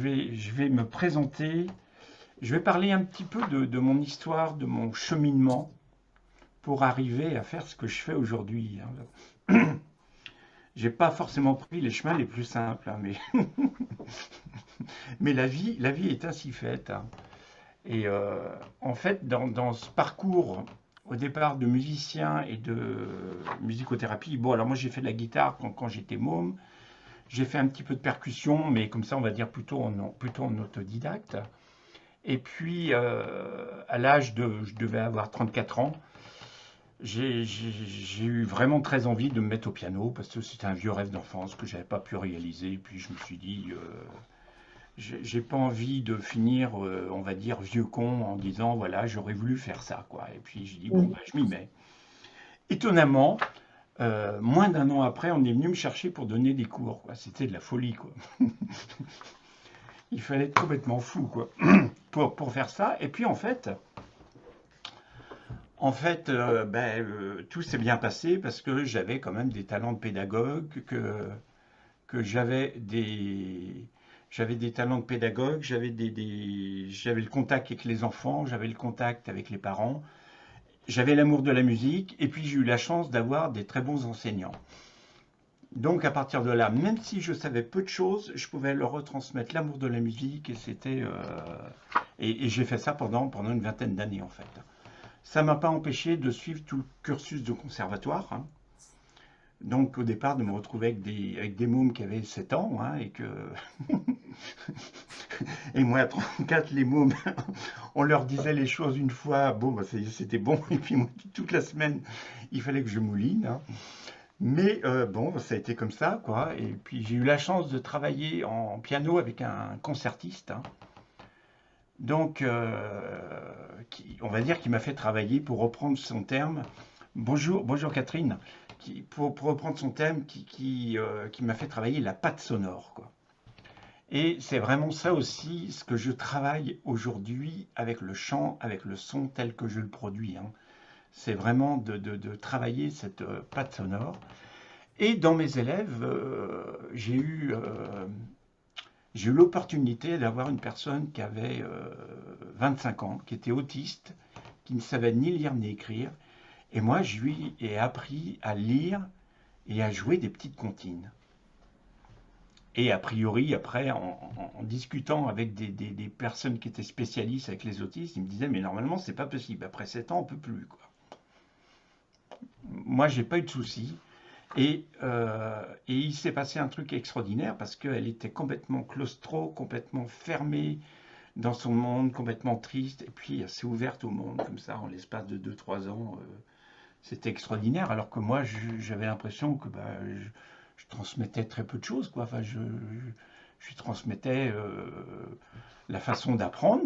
je vais me présenter. Je vais parler un petit peu de mon histoire, de mon cheminement pour arriver à faire ce que je fais aujourd'hui, hein. J'ai pas forcément pris les chemins les plus simples, hein, mais, mais la vie est ainsi faite, hein. Et en fait, dans ce parcours, au départ de musicien et de musicothérapie, bon, alors moi j'ai fait de la guitare quand j'étais môme, j'ai fait un petit peu de percussion, mais comme ça, on va dire plutôt en autodidacte. Et puis, à l'âge de, je devais avoir 34 ans, j'ai eu vraiment très envie de me mettre au piano parce que c'était un vieux rêve d'enfance que j'avais pas pu réaliser. Et puis je me suis dit, j'ai pas envie de finir, on va dire, vieux con en disant, voilà, j'aurais voulu faire ça, quoi. Et puis j'ai dit, bon, bah, je m'y mets. Étonnamment, moins d'un an après, on est venu me chercher pour donner des cours, quoi. C'était de la folie, quoi. Il fallait être complètement fou, quoi, pour faire ça. Et puis tout s'est bien passé parce que j'avais quand même des talents de pédagogue, que j'avais des talents de pédagogue, j'avais le contact avec les enfants, j'avais le contact avec les parents, j'avais l'amour de la musique, et puis j'ai eu la chance d'avoir des très bons enseignants. Donc à partir de là, même si je savais peu de choses, je pouvais leur retransmettre l'amour de la musique, et et j'ai fait ça pendant une vingtaine d'années en fait. Ça m'a pas empêché de suivre tout le cursus de conservatoire, hein. Donc au départ de me retrouver avec des mômes qui avaient 7 ans, hein, et moi à 34 les mômes, on leur disait les choses une fois, bon bah, c'était bon, et puis moi, toute la semaine il fallait que je mouline, hein. Mais bon, ça a été comme ça, quoi. Et puis j'ai eu la chance de travailler en piano avec un concertiste, hein. Donc, on va dire qu'il m'a fait travailler, pour reprendre son terme. Bonjour Catherine. Pour reprendre son thème, qui m'a fait travailler la patte sonore, quoi. Et c'est vraiment ça aussi ce que je travaille aujourd'hui avec le chant, avec le son tel que je le produis, hein. C'est vraiment de travailler cette patte sonore. Et dans mes élèves, j'ai eu l'opportunité d'avoir une personne qui avait 25 ans, qui était autiste, qui ne savait ni lire ni écrire. Et moi, je lui ai appris à lire et à jouer des petites comptines. Et a priori, après, en discutant avec des personnes qui étaient spécialistes avec les autistes, ils me disaient, mais normalement, c'est pas possible. Après 7 ans, on peut plus, quoi. Moi, j'ai pas eu de soucis. Et il s'est passé un truc extraordinaire parce qu'elle était complètement claustro, complètement fermée dans son monde, complètement triste. Et puis, elle s'est ouverte au monde comme ça en l'espace de 2 3 ans. C'était extraordinaire. Alors que moi, j'avais l'impression que bah, je transmettais très peu de choses, quoi. Enfin, je lui transmettais la façon d'apprendre,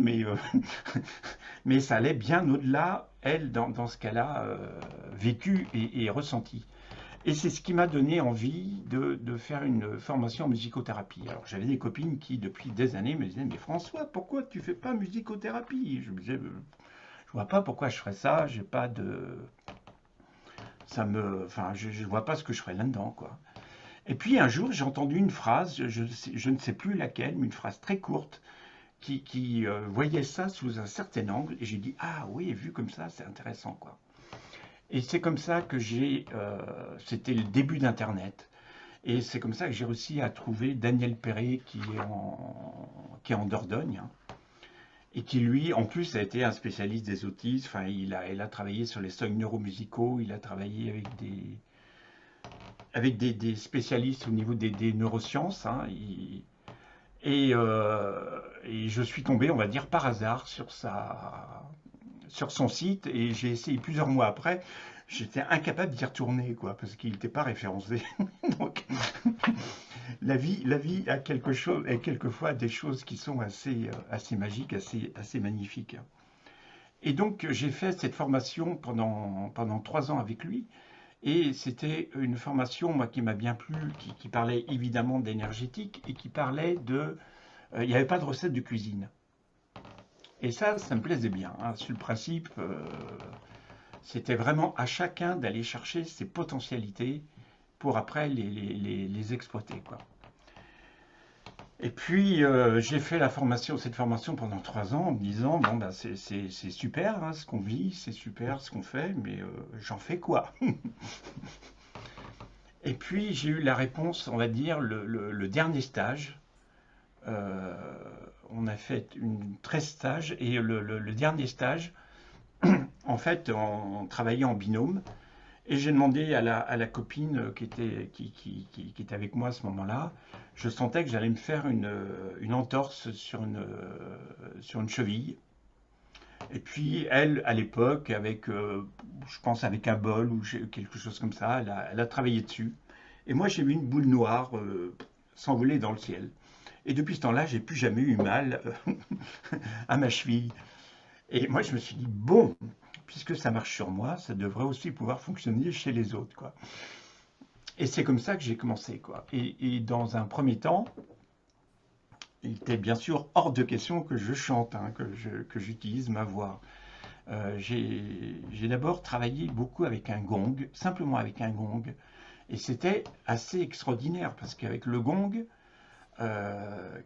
mais ça allait bien au-delà, elle, dans ce qu'elle a vécu et ressenti. Et c'est ce qui m'a donné envie de faire une formation en musicothérapie. Alors j'avais des copines qui, depuis des années, me disaient, mais François, pourquoi tu fais pas musicothérapie? Je me disais, je vois pas pourquoi je ferais ça, j'ai pas de... Enfin, je vois pas ce que je ferais là-dedans, quoi. Et puis un jour, j'ai entendu une phrase, je ne sais plus laquelle, mais une phrase très courte, qui voyait ça sous un certain angle, et j'ai dit, ah oui, vu comme ça, c'est intéressant, quoi. Et c'est comme ça que c'était le début d'Internet. Et c'est comme ça que j'ai réussi à trouver Daniel Perret, qui est en Dordogne, hein, et qui, lui, en plus, a été un spécialiste des autistes. Enfin, il a travaillé sur les seuils neuromusicaux, il a travaillé avec des spécialistes au niveau des neurosciences, hein. Et je suis tombé, on va dire, par hasard sur son site, et j'ai essayé plusieurs mois après. J'étais incapable d'y retourner, quoi, parce qu'il n'était pas référencé. Donc, la vie a quelque chose, et quelquefois des choses qui sont assez magiques, assez magnifiques. Et donc, j'ai fait cette formation pendant 3 ans avec lui. Et c'était une formation, moi, qui m'a bien plu, qui parlait évidemment d'énergétique et qui parlait il n'y avait pas de recette de cuisine. Et ça me plaisait bien, hein. Sur le principe, c'était vraiment à chacun d'aller chercher ses potentialités pour après les exploiter, quoi. Et puis, j'ai fait cette formation pendant 3 ans en me disant, bon, ben, c'est super hein, ce qu'on vit, c'est super ce qu'on fait, mais j'en fais quoi? Et puis, j'ai eu la réponse, on va dire, le dernier stage. Euh, on a fait 13 stages, et le dernier stage, en fait, on travaillait en binôme. Et j'ai demandé à la copine qui était avec moi à ce moment-là, je sentais que j'allais me faire une entorse sur une cheville. Et puis elle, à l'époque, je pense avec un bol ou quelque chose comme ça, elle a travaillé dessus. Et moi, j'ai vu une boule noire s'envoler dans le ciel. Et depuis ce temps-là, j'ai plus jamais eu mal à ma cheville. Et moi, je me suis dit, bon, puisque ça marche sur moi, ça devrait aussi pouvoir fonctionner chez les autres, quoi. Et c'est comme ça que j'ai commencé, quoi. Et dans un premier temps, il était bien sûr hors de question que je chante, hein, que j'utilise ma voix. J'ai d'abord travaillé beaucoup avec un gong, simplement avec un gong. Et c'était assez extraordinaire parce qu'avec le gong,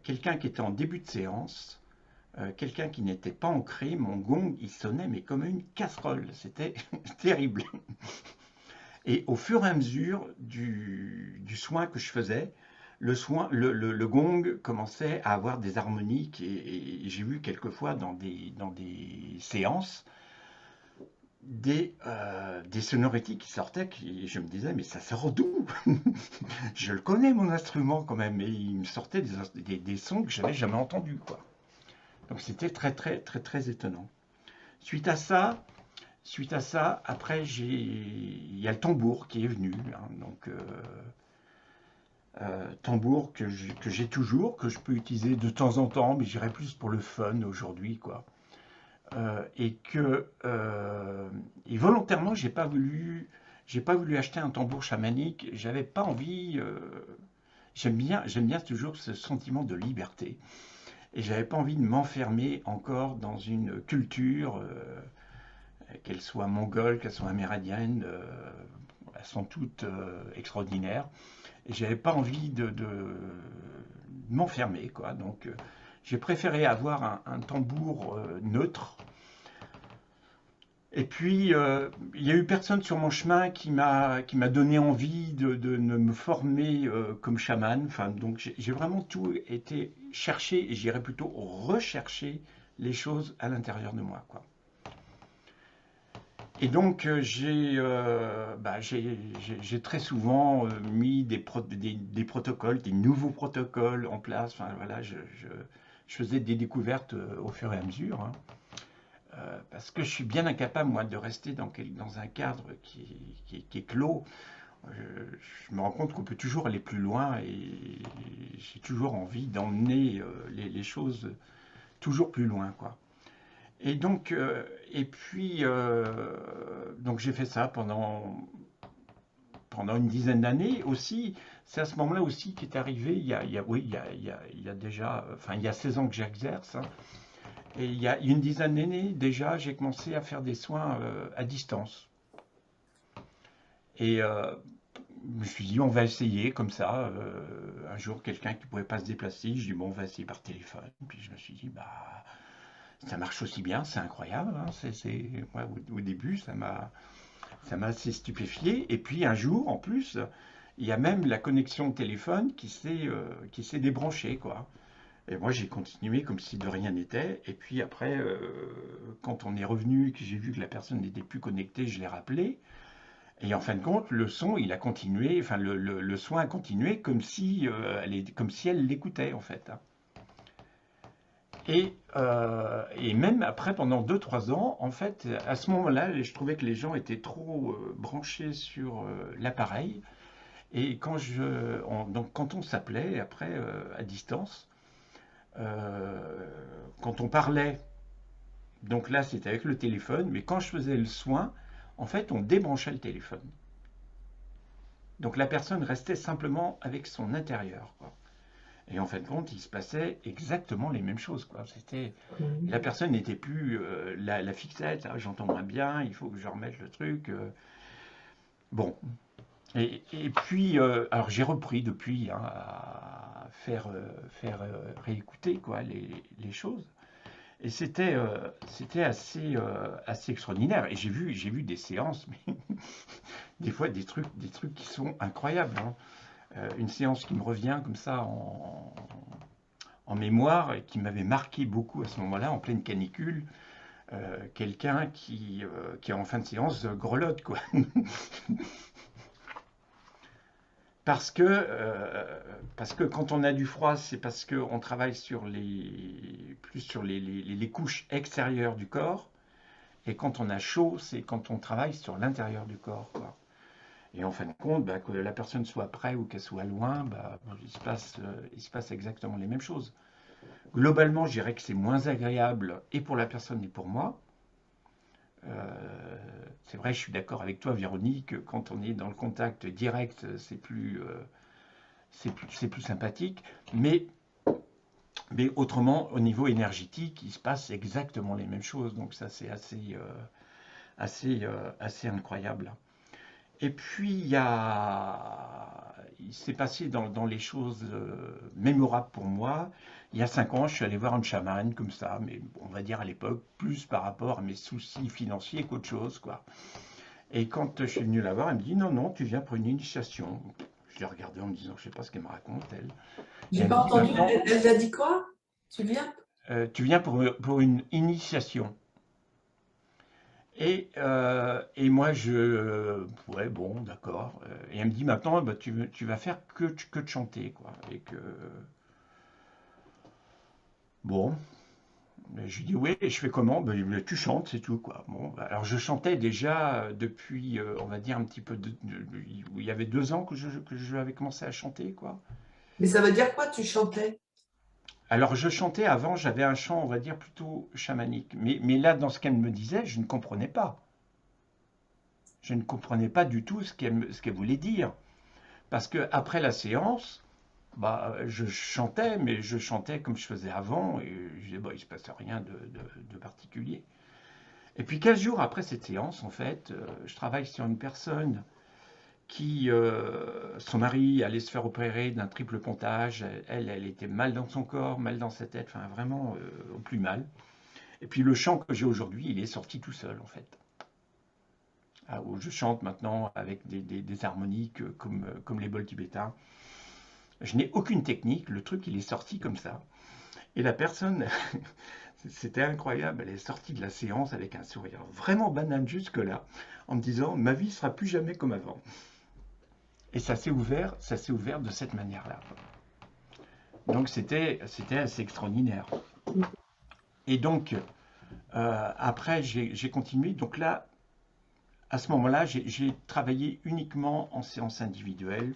quelqu'un qui était en début de séance, quelqu'un qui n'était pas ancré, mon gong, il sonnait mais comme une casserole. C'était terrible. Et au fur et à mesure du soin que je faisais, le gong commençait à avoir des harmoniques et j'ai vu quelquefois dans des séances des sonorités qui sortaient et je me disais mais ça sort d'où? Je le connais mon instrument quand même et il me sortait des sons que j'avais jamais entendus quoi. Donc c'était très très très très étonnant. Suite à ça, Suite à ça, après, il y a le tambour qui est venu. Hein, donc, tambour que j'ai toujours, que je peux utiliser de temps en temps, mais j'irai plus pour le fun aujourd'hui, quoi. Et volontairement, j'ai pas voulu acheter un tambour chamanique. J'avais pas envie. J'aime bien toujours ce sentiment de liberté. Et j'avais pas envie de m'enfermer encore dans une culture. Qu'elles soient mongoles, qu'elles soient amérindiennes, elles sont toutes extraordinaires. Et j'avais pas envie de m'enfermer, quoi. Donc, j'ai préféré avoir un tambour neutre. Et puis, il y a eu personne sur mon chemin qui m'a donné envie de me former comme chaman. Enfin, donc, j'ai vraiment tout été chercher, et j'irais plutôt rechercher les choses à l'intérieur de moi, quoi. Et donc, j'ai très souvent mis des protocoles, des nouveaux protocoles en place. Enfin, voilà, je faisais des découvertes au fur et à mesure, hein. Parce que je suis bien incapable, moi, de rester dans un cadre qui est clos. Je, je me rends compte qu'on peut toujours aller plus loin et j'ai toujours envie d'emmener les choses toujours plus loin, quoi. Et donc, donc j'ai fait ça pendant une dizaine d'années aussi. C'est à ce moment-là aussi qu'est arrivé, oui, il y a déjà, enfin, il y a 16 ans que j'exerce, hein. Et il y a une dizaine d'années déjà, j'ai commencé à faire des soins à distance. Et je me suis dit, on va essayer comme ça. Un jour, quelqu'un qui ne pouvait pas se déplacer, je dis, bon, on va essayer par téléphone. Puis je me suis dit, bah, ça marche aussi bien, c'est incroyable, hein. Moi, au début, ça m'a assez stupéfié. Et puis un jour, en plus, il y a même la connexion téléphone qui s'est débranchée, quoi. Et moi, j'ai continué comme si de rien n'était. Et puis après, quand on est revenu et que j'ai vu que la personne n'était plus connectée, je l'ai rappelé. Et en fin de compte, le son, il a continué, enfin le soin a continué comme si elle l'écoutait en fait, hein. Et même après, pendant 2 3 ans, en fait, à ce moment-là, je trouvais que les gens étaient trop branchés sur l'appareil. Et donc, quand on s'appelait après à distance, euh, quand on parlait, donc là c'était avec le téléphone, mais quand je faisais le soin, en fait, on débranchait le téléphone. Donc la personne restait simplement avec son intérieur, quoi. Et en fin de compte, il se passait exactement les mêmes choses, quoi. La Mhm. personne n'était plus la fixette, ah, j'entends moins bien, il faut que je remette le truc. Bon. Et puis, alors j'ai repris depuis hein, à réécouter quoi, les choses. Et c'était assez extraordinaire. Et j'ai vu des séances, mais des fois des trucs qui sont incroyables, hein. Une séance qui me revient comme ça en mémoire et qui m'avait marqué beaucoup à ce moment-là, en pleine canicule, quelqu'un qui en fin de séance grelotte, quoi. Parce que, parce que quand on a du froid, c'est parce qu'on travaille plus sur les couches extérieures du corps. Et quand on a chaud, c'est quand on travaille sur l'intérieur du corps, quoi. Et en fin de compte, bah, que la personne soit près ou qu'elle soit loin, bah, il se passe exactement les mêmes choses. Globalement, je dirais que c'est moins agréable et pour la personne et pour moi. C'est vrai, je suis d'accord avec toi, Véronique, quand on est dans le contact direct, c'est plus sympathique. Mais autrement, au niveau énergétique, il se passe exactement les mêmes choses. Donc ça, c'est assez incroyable. Et puis, il s'est passé dans les choses mémorables pour moi. Il y a 5 ans, je suis allé voir une chamane comme ça, mais on va dire à l'époque, plus par rapport à mes soucis financiers qu'autre chose, quoi. Et quand je suis venu la voir, elle me dit, non, non, tu viens pour une initiation. Je l'ai regardé en me disant, je sais pas ce qu'elle me raconte, elle. Et J'ai elle me pas dit, entendu. maintenant, Elle a dit quoi? Tu viens? tu viens pour une initiation. Et moi, ouais, bon, d'accord. Et elle me dit maintenant, bah, tu vas faire que de chanter, quoi. Et que, bon, je lui dis, oui, et je fais comment? Ben, tu chantes, c'est tout, quoi. Bon, bah, alors je chantais déjà depuis, on va dire, un petit peu il y avait 2 ans que je avais commencé à chanter, quoi. Mais ça veut dire quoi, tu chantais? Alors je chantais avant, j'avais un chant, on va dire, plutôt chamanique. Mais là, dans ce qu'elle me disait, je ne comprenais pas. Je ne comprenais pas du tout ce qu'elle voulait dire. Parce que après la séance, bah, je chantais, mais je chantais comme je faisais avant, et je disais, bah, il ne se passe rien de particulier. Et puis 15 jours après cette séance, en fait, je travaille sur une personne son mari allait se faire opérer d'un triple pontage. Elle était mal dans son corps, mal dans sa tête, enfin vraiment au plus mal. Et puis le chant que j'ai aujourd'hui, il est sorti tout seul, en fait. Ah, où je chante maintenant avec des harmoniques comme les bols tibétains. Je n'ai aucune technique, le truc il est sorti comme ça. Et la personne, c'était incroyable, elle est sortie de la séance avec un sourire vraiment banal jusque-là, en me disant ma vie sera plus jamais comme avant. Et ça s'est ouvert de cette manière-là. Donc c'était assez extraordinaire. Et donc après j'ai continué. Donc là, à ce moment-là, j'ai travaillé uniquement en séance individuelle.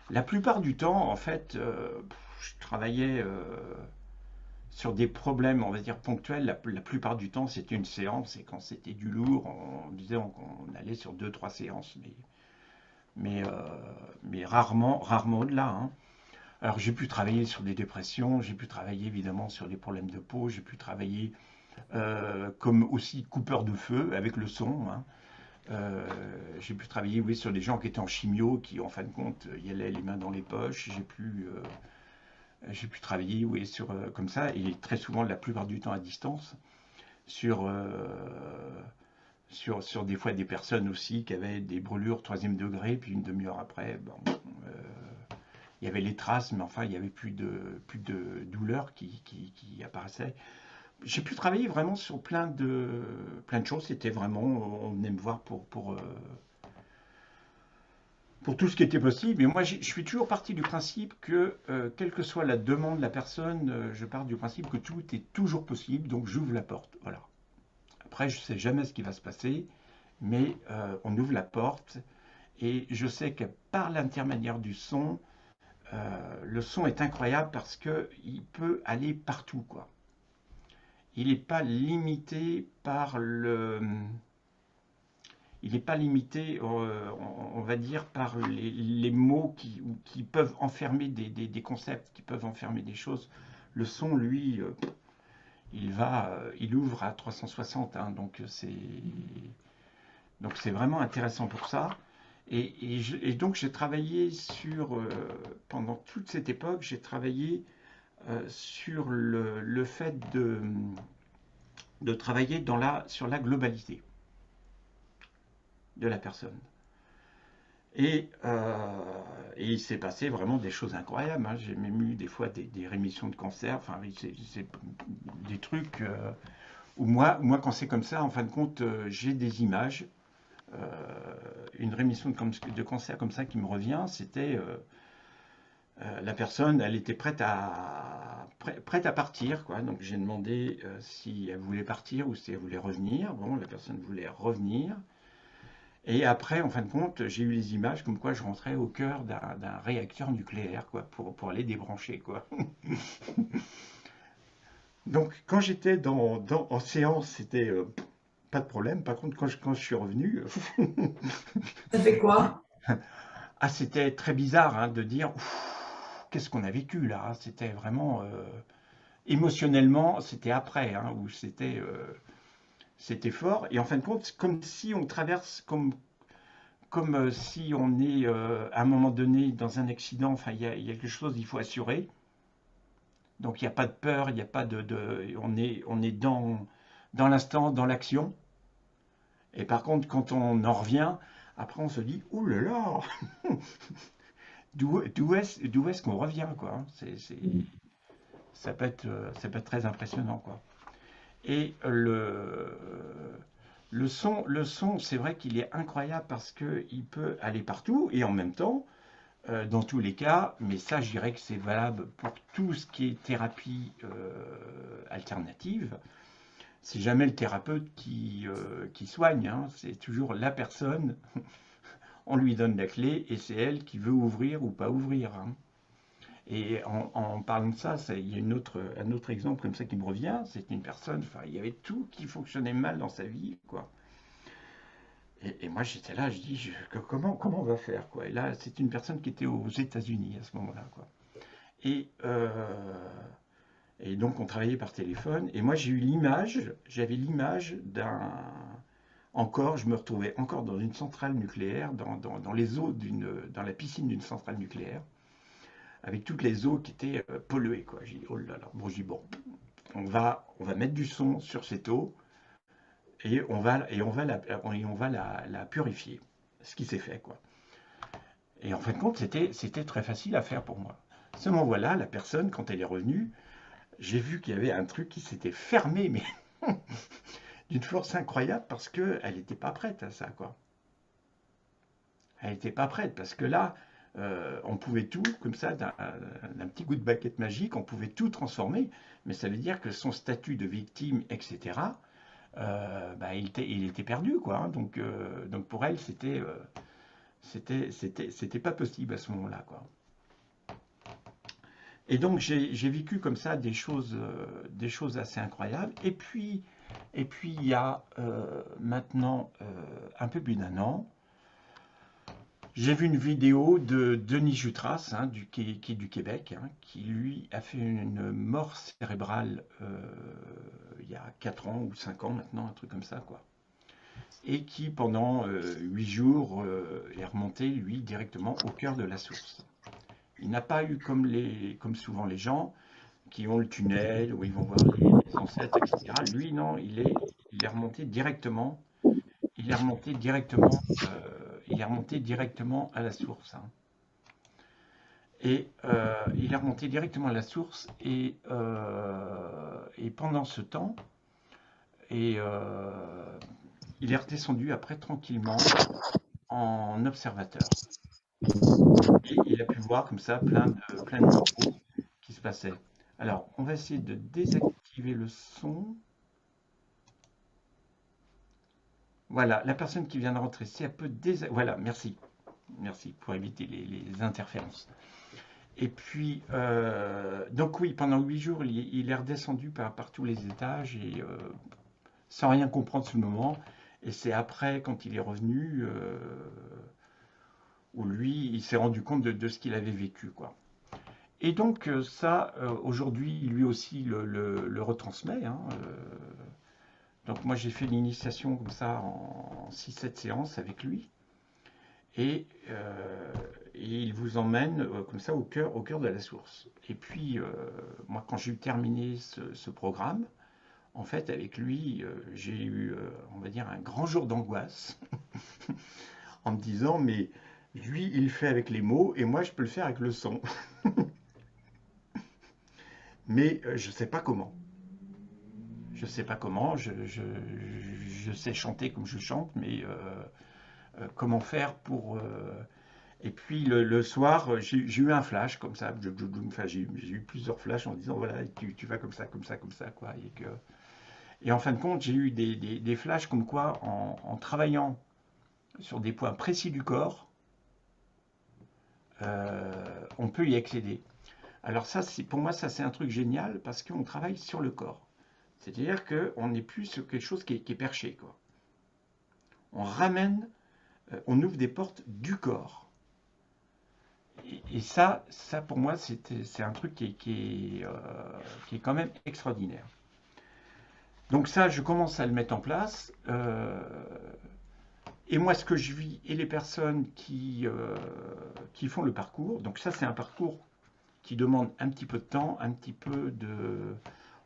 La plupart du temps, en fait, je travaillais sur des problèmes, on va dire, ponctuels. La plupart du temps, c'était une séance, et quand c'était du lourd, on disait qu'on allait sur 2, 3 séances, mais, euh, mais rarement au-delà, hein. Alors j'ai pu travailler sur des dépressions, j'ai pu travailler évidemment sur des problèmes de peau, j'ai pu travailler comme aussi coupeur de feu avec le son, hein. Euh, j'ai pu travailler, oui, sur des gens qui étaient en chimio, qui en fin de compte y allaient les mains dans les poches. J'ai pu travailler, oui, comme ça, et très souvent, la plupart du temps à distance, sur, euh, sur des fois des personnes aussi qui avaient des brûlures 3e degré, puis une demi-heure après, bon, il y avait les traces, mais enfin, il n'y avait plus de douleur qui apparaissait. J'ai pu travailler vraiment sur plein de choses. C'était vraiment, on venait me voir pour tout ce qui était possible. Et moi, je suis toujours parti du principe que, quelle que soit la demande de la personne, je pars du principe que tout est toujours possible, donc j'ouvre la porte. Voilà. Après, je ne sais jamais ce qui va se passer, mais on ouvre la porte. Et je sais que par l'intermédiaire du son, le son est incroyable parce qu'il peut aller partout, quoi. Il n'est pas limité par il n'est pas limité, on va dire, par les mots qui peuvent enfermer des concepts, qui peuvent enfermer des choses. Le son, lui, il ouvre à 360, hein, donc c'est vraiment intéressant pour ça. Et donc j'ai travaillé sur, pendant toute cette époque, j'ai travaillé sur le fait de travailler sur la globalité de la personne. Et, euh, et il s'est passé vraiment des choses incroyables, hein. J'ai même eu des fois des rémissions de cancer, enfin, c'est des trucs où moi, quand c'est comme ça, en fin de compte, j'ai des images. Euh, une rémission de cancer comme ça qui me revient, c'était la personne, elle était prête à partir, quoi. Donc j'ai demandé si elle voulait partir ou si elle voulait revenir. Bon, la personne voulait revenir. Et après, en fin de compte, j'ai eu les images comme quoi je rentrais au cœur d'un réacteur nucléaire, quoi, pour aller débrancher, quoi. Donc, quand j'étais en séance, c'était pas de problème. Par contre, quand je suis revenu, Ça fait quoi? ah, c'était très bizarre, hein, de dire qu'est-ce qu'on a vécu là. C'était vraiment émotionnellement, c'était après, hein, où c'était fort. Et en fin de compte, c'est comme si on traverse, comme si on est à un moment donné dans un accident. Enfin, il y a quelque chose, il faut assurer. Donc il n'y a pas de peur, il n'y a pas on est dans l'instant, dans l'action. Et par contre, quand on en revient, après on se dit, ouh là là, d'où est-ce qu'on revient, quoi, hein. Ça peut être très impressionnant, quoi. Et le son, c'est vrai qu'il est incroyable parce qu'il peut aller partout et en même temps, dans tous les cas, mais ça, je dirais que c'est valable pour tout ce qui est thérapie alternative. C'est jamais le thérapeute qui soigne, hein. C'est toujours la personne. On lui donne la clé et c'est elle qui veut ouvrir ou pas ouvrir, hein. Et en parlant de ça, il y a un autre exemple comme ça qui me revient. C'est une personne, enfin, il y avait tout qui fonctionnait mal dans sa vie, quoi. Et moi, j'étais là, je dis, comment on va faire, quoi. Et là, c'est une personne qui était aux États-Unis à ce moment-là, quoi. Et, euh, et donc, on travaillait par téléphone. Et moi, j'avais l'image je me retrouvais encore dans une centrale nucléaire, dans les eaux dans la piscine d'une centrale nucléaire, avec toutes les eaux qui étaient polluées, quoi. J'ai dit, oh là là. Bon, je dis, bon, on va mettre du son sur cette eau et on va la purifier. Ce qui s'est fait, quoi. Et en fin de compte, c'était très facile à faire pour moi. Seulement voilà, la personne, quand elle est revenue, j'ai vu qu'il y avait un truc qui s'était fermé, mais d'une force incroyable, parce qu'elle n'était pas prête à ça, quoi. Elle n'était pas prête, parce que là, on pouvait tout, comme ça, d'un petit coup de baguette magique, on pouvait tout transformer, mais ça veut dire que son statut de victime, etc., bah, il était perdu, quoi, hein. Donc pour elle, c'était pas possible à ce moment-là, quoi. Et donc j'ai vécu comme ça des choses assez incroyables. Et puis il y a maintenant un peu plus d'un an, j'ai vu une vidéo de Denis Jutras, hein, qui est du Québec, hein, qui lui a fait une mort cérébrale il y a 4 ans ou 5 ans maintenant, un truc comme ça, quoi. Et qui pendant 8 jours est remonté, lui, directement au cœur de la source. Il n'a pas eu comme souvent les gens qui ont le tunnel, où ils vont voir les ancêtres, etc. Lui, non, il est remonté directement. Il est remonté directement. Il est remonté directement à la source, hein. Et il est remonté directement à la source. Et pendant ce temps, et il est redescendu après tranquillement en observateur. Et il a pu voir comme ça plein de miracles qui se passaient. Alors, on va essayer de désactiver le son. Voilà, la personne qui vient de rentrer, si elle peut Voilà, merci. Merci pour éviter les interférences. Et puis, donc oui, pendant 8 jours, il est redescendu par tous les étages et sans rien comprendre sur le moment. Et c'est après, quand il est revenu, où lui, il s'est rendu compte de ce qu'il avait vécu, quoi. Et donc ça, aujourd'hui, lui aussi le retransmet, hein. Donc moi, j'ai fait l'initiation comme ça en 6-7 séances avec lui. et il vous emmène comme ça au cœur de la source. Et puis, moi, quand j'ai eu terminé ce programme, en fait, avec lui, j'ai eu, on va dire, un grand jour d'angoisse en me disant, mais lui, il le fait avec les mots et moi, je peux le faire avec le son. Mais je ne sais pas comment. Je ne sais pas comment. Je sais chanter comme je chante, mais comment faire pour... Et puis le soir, j'ai eu un flash comme ça. Enfin, j'ai eu plusieurs flashs en disant, voilà, tu vas comme ça, comme ça, comme ça, quoi. Et en fin de compte, j'ai eu des flashs comme quoi, en travaillant sur des points précis du corps, on peut y accéder. Alors ça, pour moi, ça c'est un truc génial parce qu'on travaille sur le corps. C'est-à-dire qu'on n'est plus sur quelque chose qui est perché, quoi. On ramène, on ouvre des portes du corps. Et ça pour moi, c'est un truc qui est quand même extraordinaire. Donc ça, je commence à le mettre en place. Et moi, ce que je vis, et les personnes qui font le parcours, donc ça, c'est un parcours qui demande un petit peu de temps, un petit peu de...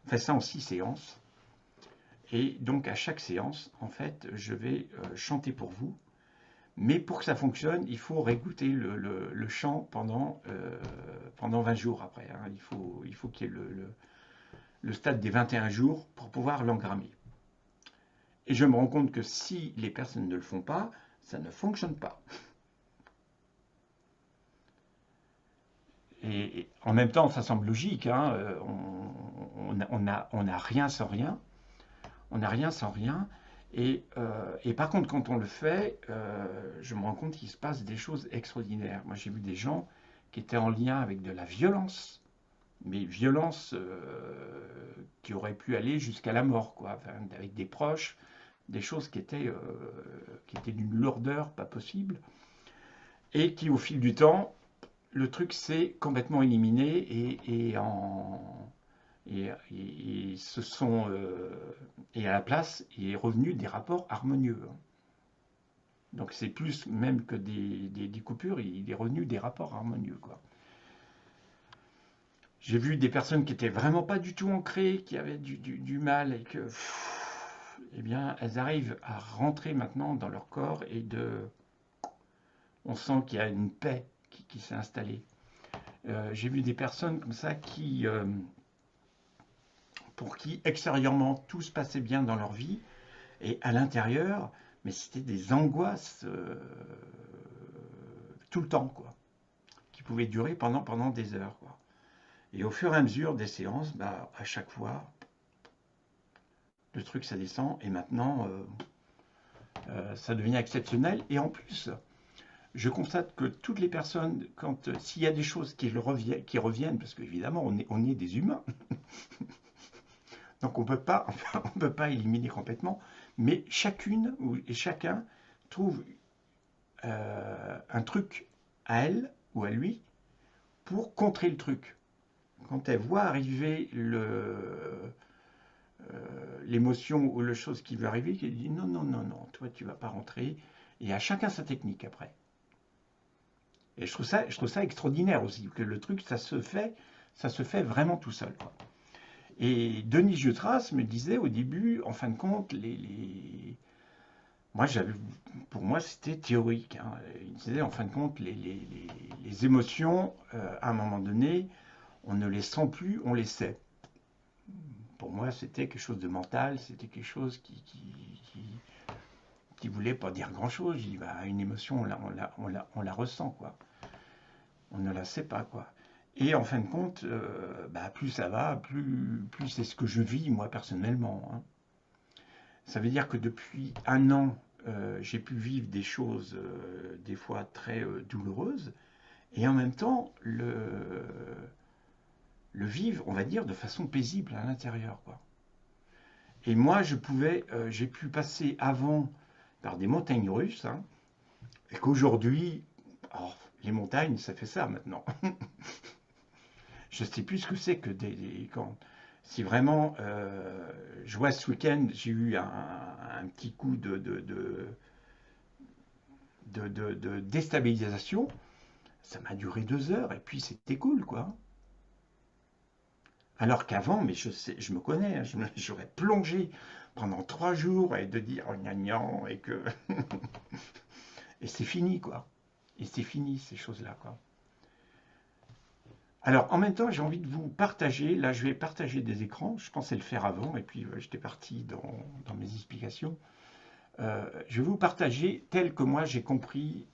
On fait ça en 6 séances. Et donc, à chaque séance, en fait, je vais chanter pour vous. Mais pour que ça fonctionne, il faut réécouter le chant pendant 20 jours après, hein. Il faut qu'il y ait le stade des 21 jours pour pouvoir l'engrammer. Et je me rends compte que si les personnes ne le font pas, ça ne fonctionne pas. Et en même temps, ça semble logique, hein, on n'a rien sans rien. On n'a rien sans rien. Et par contre, quand on le fait, je me rends compte qu'il se passe des choses extraordinaires. Moi, j'ai vu des gens qui étaient en lien avec de la violence, mais violence qui aurait pu aller jusqu'à la mort, quoi, enfin, avec des proches, des choses qui étaient d'une lourdeur pas possible, et qui, au fil du temps, le truc s'est complètement éliminé et ce sont et à la place est revenu des rapports harmonieux. Donc c'est plus même que des coupures, il est revenu des rapports harmonieux, quoi. J'ai vu des personnes qui étaient vraiment pas du tout ancrées, qui avaient du mal et que eh bien elles arrivent à rentrer maintenant dans leur corps on sent qu'il y a une paix qui s'est installée. J'ai vu des personnes comme ça pour qui extérieurement tout se passait bien dans leur vie et à l'intérieur, mais c'était des angoisses tout le temps, quoi, qui pouvaient durer pendant des heures, quoi. Et au fur et à mesure des séances, bah, à chaque fois, le truc ça descend et maintenant ça devient exceptionnel. Et en plus, je constate que toutes les personnes, s'il y a des choses qui reviennent, parce qu'évidemment on est des humains, donc on peut pas éliminer complètement, mais chacune et chacun trouve un truc à elle ou à lui pour contrer le truc. Quand elle voit arriver l'émotion ou le chose qui veut arriver, elle dit non, non, non, non, toi tu vas pas rentrer. Et à chacun sa technique après. Et je trouve ça extraordinaire aussi, que le truc, ça se fait vraiment tout seul, quoi. Et Denis Jutras me disait au début, en fin de compte, moi, pour moi, c'était théorique, hein. Il disait, en fin de compte, les émotions, à un moment donné, on ne les sent plus, on les sait. Pour moi, c'était quelque chose de mental, c'était quelque chose qui voulait pas dire grand-chose. Je dis, bah, une émotion, on la ressent, quoi. On ne la sait pas, quoi. Et en fin de compte, bah, plus ça va, plus c'est ce que je vis, moi, personnellement, hein. Ça veut dire que depuis un an, j'ai pu vivre des choses, des fois très douloureuses, et en même temps, le vivre, on va dire, de façon paisible à l'intérieur, quoi. Et moi, j'ai pu passer avant par des montagnes russes, hein, et qu'aujourd'hui, oh, les montagnes, ça fait ça maintenant. Je ne sais plus ce que c'est que si vraiment, je vois ce week-end, j'ai eu un petit coup de déstabilisation, ça m'a duré 2 heures et puis c'était cool, quoi. Alors qu'avant, mais je sais, je me connais, hein, j'aurais plongé pendant 3 jours et de dire oh, gnangnan et que et c'est fini, quoi. Et c'est fini ces choses-là, quoi. Alors, en même temps, j'ai envie de vous partager. Là, je vais partager des écrans. Je pensais le faire avant, et puis j'étais parti dans mes explications. Je vais vous partager tel que moi j'ai compris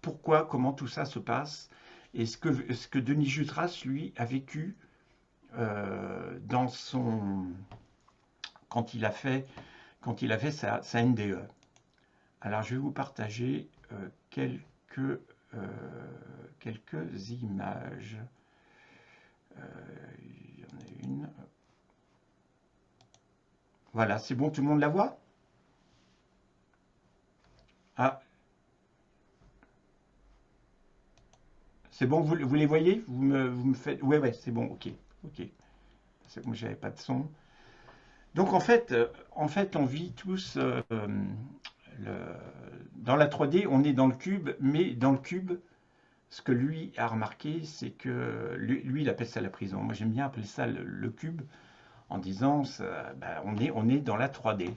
pourquoi, comment tout ça se passe, et ce que Denis Jutras, lui, a vécu dans son quand il a fait sa NDE. Alors, je vais vous partager quelques quelques images. Il y en a une. Voilà, c'est bon, tout le monde la voit? Ah, c'est bon, vous les voyez? Vous me faites. Ouais, ouais, c'est bon, ok. Ok. C'est bon, j'avais pas de son. Donc en fait, on vit tous le- dans la 3D, on est dans le cube, mais dans le cube, ce que lui a remarqué, c'est que lui, il appelle ça la prison. Moi, j'aime bien appeler ça le cube en disant, ben, on est dans la 3D.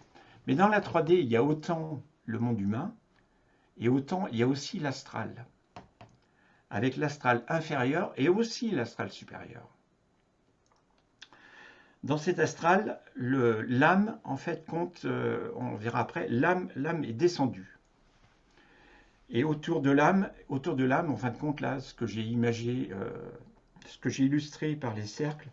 Mais dans la 3D, il y a autant le monde humain et autant il y a aussi l'astral, avec l'astral inférieur et aussi l'astral supérieur. Dans cet astral, l'âme, en fait, compte, on verra après, l'âme est descendue. Et autour de l'âme, en fin de compte, là, ce que j'ai imagé, ce que j'ai illustré par les cercles,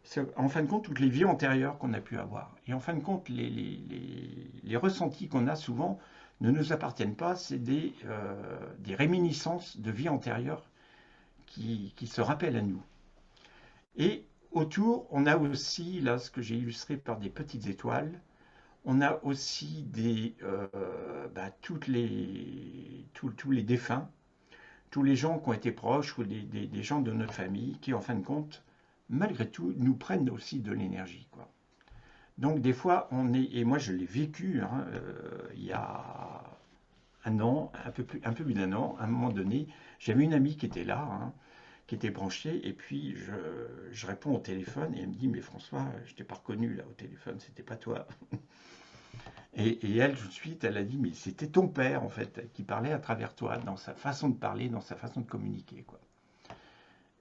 c'est en fin de compte toutes les vies antérieures qu'on a pu avoir. Et en fin de compte, les ressentis qu'on a souvent ne nous appartiennent pas, c'est des réminiscences de vies antérieures qui se rappellent à nous. Et autour, on a aussi, là, ce que j'ai illustré par des petites étoiles, on a aussi tous les défunts, tous les gens qui ont été proches ou des gens de notre famille qui, en fin de compte, malgré tout, nous prennent aussi de l'énergie, quoi. Donc des fois, et moi je l'ai vécu, hein, il y a un an, un peu plus d'un an, à un moment donné, j'avais une amie qui était là, hein, qui était branchée, et puis je réponds au téléphone, et elle me dit, mais François, je t'ai pas reconnu là au téléphone, c'était pas toi. Et elle, tout de suite, elle a dit, mais c'était ton père, en fait, qui parlait à travers toi, dans sa façon de parler, dans sa façon de communiquer, quoi.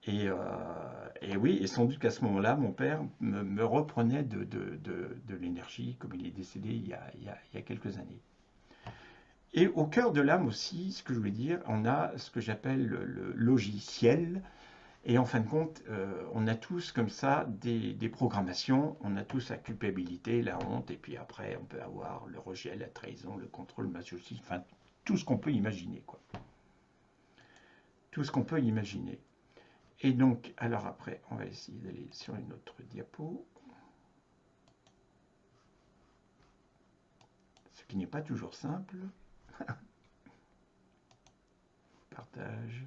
Et, euh, et oui, et sans doute qu'à ce moment-là, mon père me reprenait de l'énergie, comme il est décédé il y a quelques années. Et au cœur de l'âme aussi, ce que je voulais dire, on a ce que j'appelle le logiciel. Et en fin de compte, on a tous comme ça des programmations, on a tous la culpabilité, la honte, et puis après, on peut avoir le rejet, la trahison, le contrôle, le masochisme, enfin, tout ce qu'on peut imaginer, quoi. Tout ce qu'on peut imaginer. Et donc, alors après, on va essayer d'aller sur une autre diapo, ce qui n'est pas toujours simple. Partage.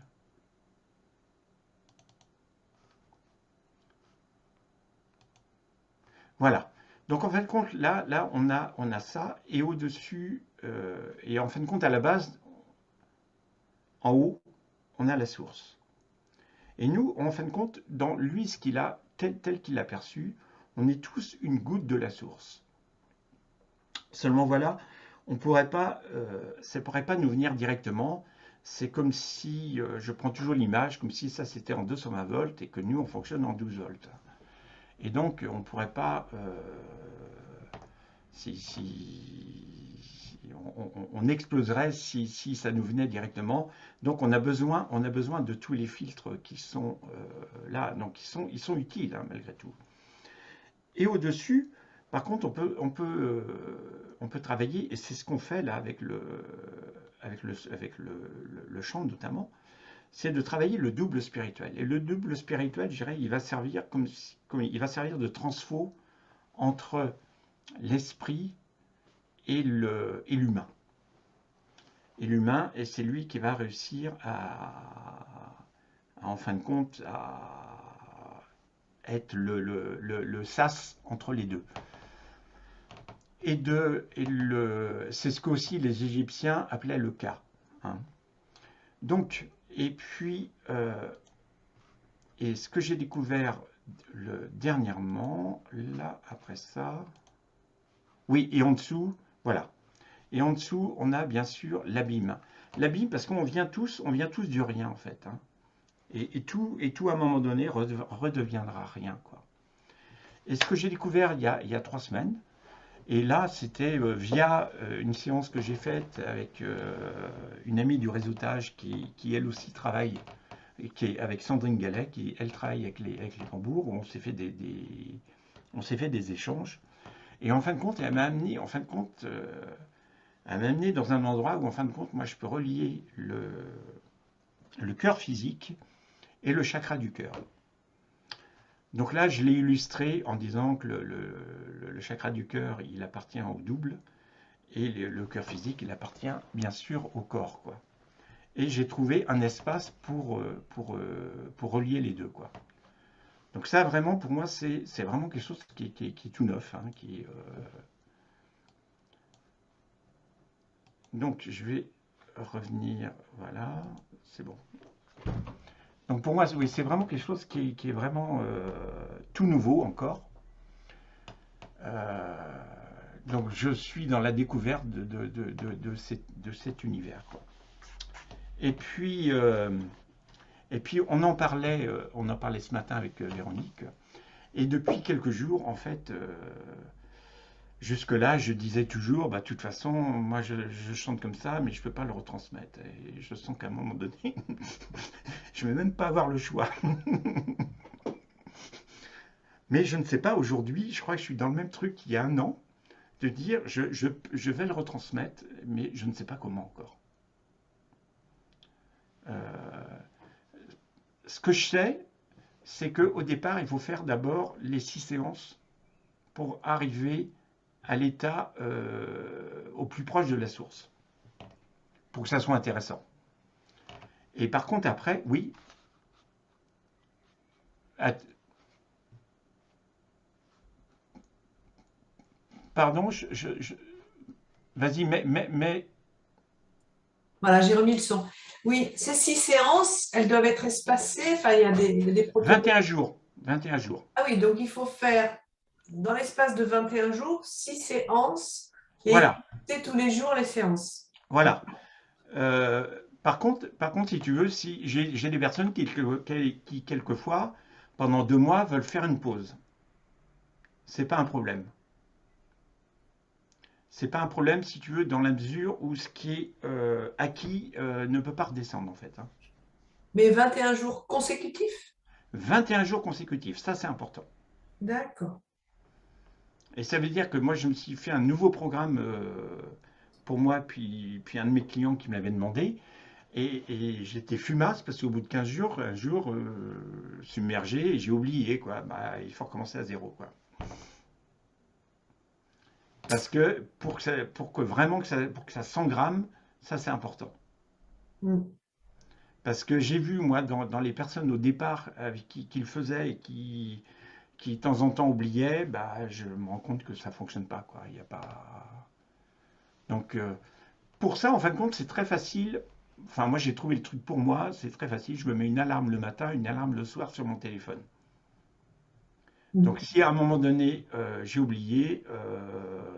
Voilà. Donc en fin de compte, là on a ça, et au-dessus, et en fin de compte, à la base, en haut, on a la source. Et nous, en fin de compte, dans lui, ce qu'il a, tel qu'il l'a perçu, on est tous une goutte de la source. Seulement voilà, ça ne pourrait pas nous venir directement. C'est comme si, je prends toujours l'image, comme si ça c'était en 220 volts et que nous on fonctionne en 12 volts. Et donc on ne pourrait pas, on exploserait si ça nous venait directement. Donc on a besoin de tous les filtres qui sont là, donc ils sont utiles, hein, malgré tout. Et au-dessus, par contre, on peut travailler, et c'est ce qu'on fait là avec le chant notamment, c'est de travailler le double spirituel. Et le double spirituel, je dirais, il va servir il va servir de transfo entre l'esprit et l'humain. Et l'humain, et c'est lui qui va réussir en fin de compte, à être le sas entre les deux. c'est ce qu'aussi les Égyptiens appelaient le Ka, hein. Donc, et puis, et ce que j'ai découvert dernièrement, là, après ça, oui, et en dessous, voilà. Et en dessous, on a bien sûr l'abîme. L'abîme, parce on vient tous du rien, en fait, hein. Et tout, à un moment donné, redeviendra rien, quoi. Et ce que j'ai découvert il y a 3 semaines, et là, c'était via une séance que j'ai faite avec une amie du réseautage elle aussi travaille, et qui est avec Sandrine Gallet, qui elle travaille avec les tambours, où on s'est fait on s'est fait des échanges. Et en fin de compte, elle m'a amené, elle m'a amené dans un endroit où, en fin de compte, moi, je peux relier le cœur physique et le chakra du cœur. Donc là, je l'ai illustré en disant que le chakra du cœur, il appartient au double, et le cœur physique, il appartient bien sûr au corps, quoi. Et j'ai trouvé un espace pour relier les deux, quoi. Donc ça, vraiment, pour moi, c'est vraiment quelque chose qui est tout neuf, hein, Donc, je vais revenir, voilà, c'est bon. Donc pour moi, oui, c'est vraiment quelque chose qui est vraiment tout nouveau encore. Euh, donc je suis dans la découverte de cet univers, quoi. Et puis, euh, et puis on en parlait ce matin avec Véronique. Et depuis quelques jours, en fait, jusque-là, je disais toujours, bah, de toute façon, moi je chante comme ça, mais je ne peux pas le retransmettre. Et je sens qu'à un moment donné, je ne vais même pas avoir le choix. Mais je ne sais pas, aujourd'hui, je crois que je suis dans le même truc qu'il y a un an, de dire, je vais le retransmettre, mais je ne sais pas comment encore. Euh, Ce que je sais, c'est qu'au départ, il faut faire d'abord les 6 séances pour arriver à l'état au plus proche de la source, pour que ça soit intéressant. Et par contre, après, oui, pardon, vas-y, mais Voilà, j'ai remis le son. Oui, ces 6 séances, elles doivent être espacées. Enfin, il y a des protocoles. 21 jours, 21 jours, Ah oui, donc il faut faire dans l'espace de 21 jours 6 séances et voilà, écouter tous les jours les séances. voilà. Par contre, si tu veux, si j'ai des personnes qui, quelquefois, pendant 2 mois, veulent faire une pause. C'est pas un problème. C'est pas un problème, si tu veux, dans la mesure où ce qui est acquis ne peut pas redescendre, en fait, hein. Mais 21 jours consécutifs? 21 jours consécutifs, ça c'est important. D'accord. Et ça veut dire que moi, je me suis fait un nouveau programme pour moi, puis un de mes clients qui me l'avait demandé. Et j'étais fumasse parce qu'au bout de 15 jours, un jour, submergé, et j'ai oublié, quoi. Bah, il faut recommencer à zéro, quoi. Parce que pour que vraiment pour que ça s'engramme, ça c'est important. Mm. Parce que j'ai vu, moi, dans les personnes au départ avec qui le faisaient et qui de temps en temps oubliaient, bah, je me rends compte que ça fonctionne pas, quoi. Il y a pas. Donc, pour ça, en fin de compte, c'est très facile. Enfin, moi, j'ai trouvé le truc pour moi, c'est très facile. Je me mets une alarme le matin, une alarme le soir sur mon téléphone. Donc, Mm. si à un moment donné, j'ai oublié,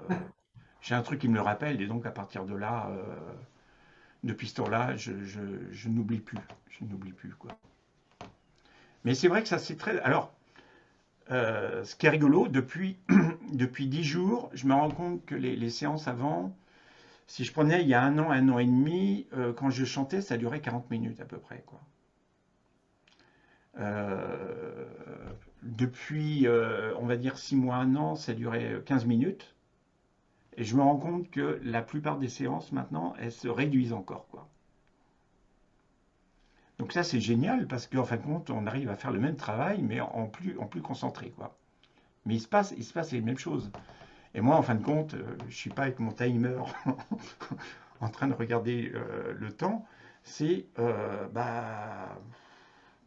Ouais. j'ai un truc qui me le rappelle, et donc à partir de là, depuis ce temps-là, je n'oublie plus. Je n'oublie plus, quoi. Mais c'est vrai que ça, c'est très. Alors, ce qui est rigolo, depuis 10 jours, je me rends compte que les séances avant, si je prenais il y a un an et demi, quand je chantais, ça durait 40 minutes à peu près, quoi. Euh, Depuis, on va dire 6 mois, un an, ça durait 15 minutes. Et je me rends compte que la plupart des séances maintenant, elles se réduisent encore, quoi. Donc ça, c'est génial parce qu'en fin de compte, on arrive à faire le même travail, mais en plus concentré, quoi. Mais il se passe les mêmes choses. Et moi, en fin de compte, je suis pas avec mon timer en train de regarder le temps. C'est bah,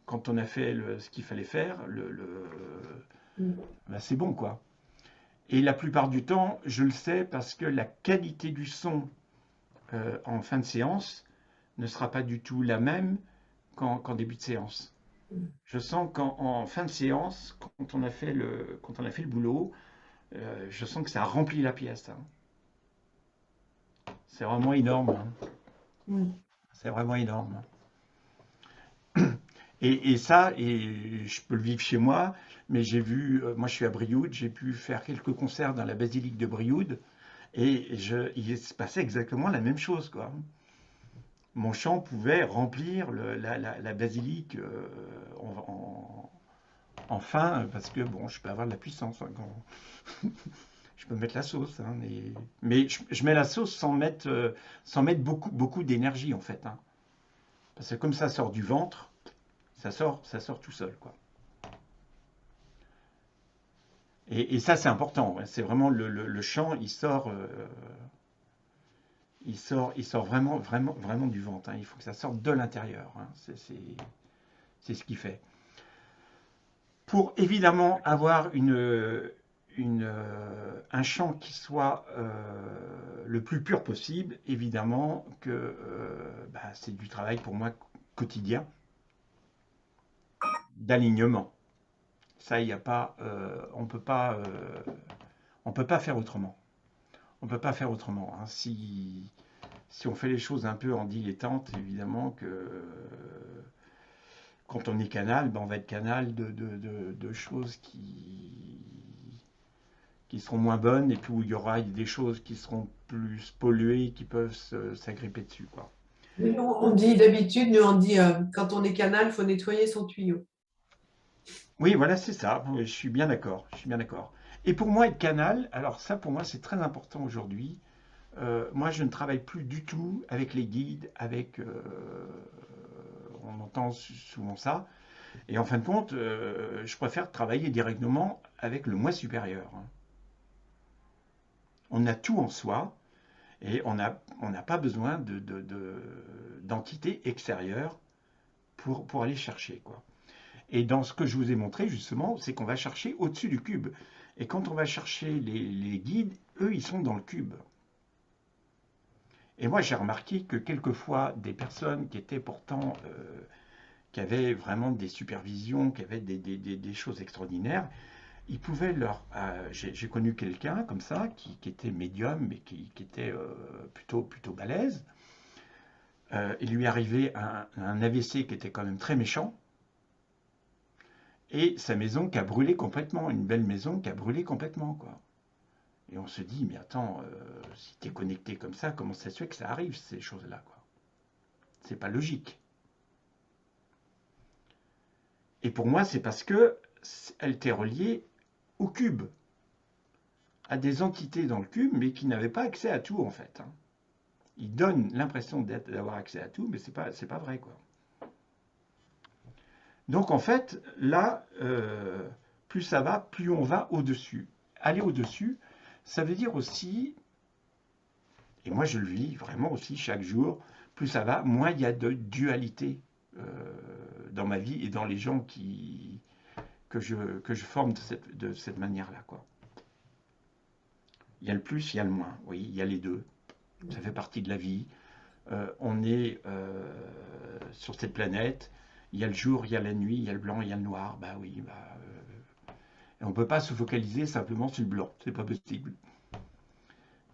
quand on a fait ce qu'il fallait faire, Mm. bah, c'est bon, quoi. Et la plupart du temps, je le sais parce que la qualité du son en fin de séance ne sera pas du tout la même qu'en début de séance. Je sens qu'en fin de séance, quand on a fait le boulot, je sens que ça remplit la pièce, hein. C'est vraiment énorme, hein. Mm. C'est vraiment énorme. Et ça, et je peux le vivre chez moi, mais j'ai vu, moi je suis à Brioude, j'ai pu faire quelques concerts dans la basilique de Brioude, et il se passait exactement la même chose, quoi. Mon chant pouvait remplir la basilique enfin, parce que bon, je peux avoir de la puissance, hein, je peux mettre la sauce, hein, mais je mets la sauce sans mettre beaucoup d'énergie en fait, hein. Parce que comme ça sort du ventre, ça sort tout seul, quoi. Et ça, c'est important, ouais. C'est vraiment le chant, il sort vraiment du ventre, hein. Il faut que ça sorte de l'intérieur, hein. C'est ce qui fait. Pour évidemment avoir un chant qui soit le plus pur possible, évidemment que bah, c'est du travail pour moi quotidien d'alignement. Ça, il y a pas, on peut pas faire autrement. On peut pas faire autrement, hein. Si on fait les choses un peu en dilettante, évidemment que quand on est canal, ben on va être canal de choses qui seront moins bonnes et puis où il y aura des choses qui seront plus polluées, qui peuvent s'agripper dessus, quoi. Mais on dit d'habitude, nous on dit quand on est canal, il faut nettoyer son tuyau. Oui, voilà, c'est ça. Je suis bien d'accord. Je suis bien d'accord. Et pour moi, être canal, alors ça, pour moi, c'est très important aujourd'hui. Moi, je ne travaille plus du tout avec les guides, on entend souvent ça. Et en fin de compte, je préfère travailler directement avec le moi supérieur, hein. On a tout en soi et on n'a pas besoin d'entités extérieures pour aller chercher, quoi. Et dans ce que je vous ai montré, justement, c'est qu'on va chercher au-dessus du cube. Et quand on va chercher les guides, eux, ils sont dans le cube. Et moi, j'ai remarqué que quelquefois, des personnes qui étaient pourtant, qui avaient vraiment des supervisions, qui avaient des choses extraordinaires, ils pouvaient j'ai connu quelqu'un comme ça, qui était médium, mais qui était plutôt balèze. Il lui arrivait un AVC qui était quand même très méchant, et sa maison qui a brûlé complètement, une belle maison qui a brûlé complètement, quoi. Et on se dit, mais attends, si tu es connecté comme ça, comment ça se fait que ça arrive, ces choses-là, quoi. C'est pas logique. Et pour moi, c'est parce que elle était reliée au cube, à des entités dans le cube, mais qui n'avaient pas accès à tout, en fait, hein. Ils donnent l'impression d'avoir accès à tout, mais c'est pas vrai, quoi. Donc, en fait, là, plus ça va, plus on va au-dessus. Aller au-dessus, ça veut dire aussi, et moi je le vis vraiment aussi chaque jour, plus ça va, moins il y a de dualité euh, dans ma vie et dans les gens que je forme de cette manière-là, quoi. Il y a le plus, il y a le moins, oui, il y a les deux. Ça fait partie de la vie. On est sur cette planète, il y a le jour, il y a la nuit, il y a le blanc, il y a le noir. Bah oui, et on ne peut pas se focaliser simplement sur le blanc, c'est pas possible.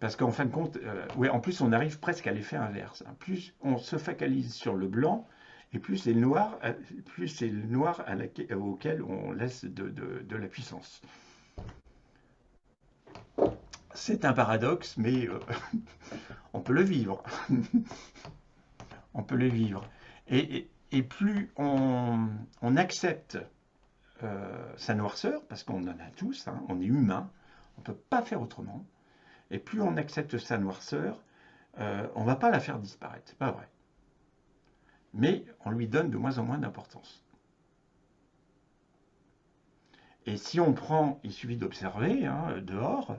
Parce qu'en fin de compte, ouais, en plus on arrive presque à l'effet inverse, hein. Plus on se focalise sur le blanc, et plus c'est le noir, auquel on laisse de la puissance. C'est un paradoxe, mais on peut le vivre. On peut le vivre. Et plus on accepte sa noirceur, parce qu'on en a tous, hein, on est humain, on ne peut pas faire autrement, et plus on accepte sa noirceur, on ne va pas la faire disparaître, c'est pas vrai. Mais on lui donne de moins en moins d'importance. Et si on prend, il suffit d'observer, hein, dehors,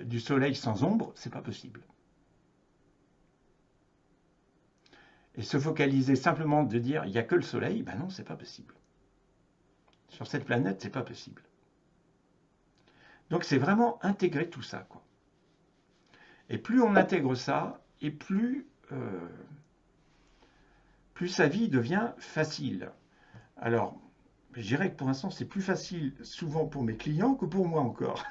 du soleil sans ombre, c'est pas possible. Et se focaliser simplement de dire il n'y a que le soleil, ben non, c'est pas possible. Sur cette planète, c'est pas possible. Donc c'est vraiment intégrer tout ça, quoi. Et plus on intègre ça, et plus sa vie devient facile. Alors, je dirais que pour l'instant, c'est plus facile souvent pour mes clients que pour moi encore.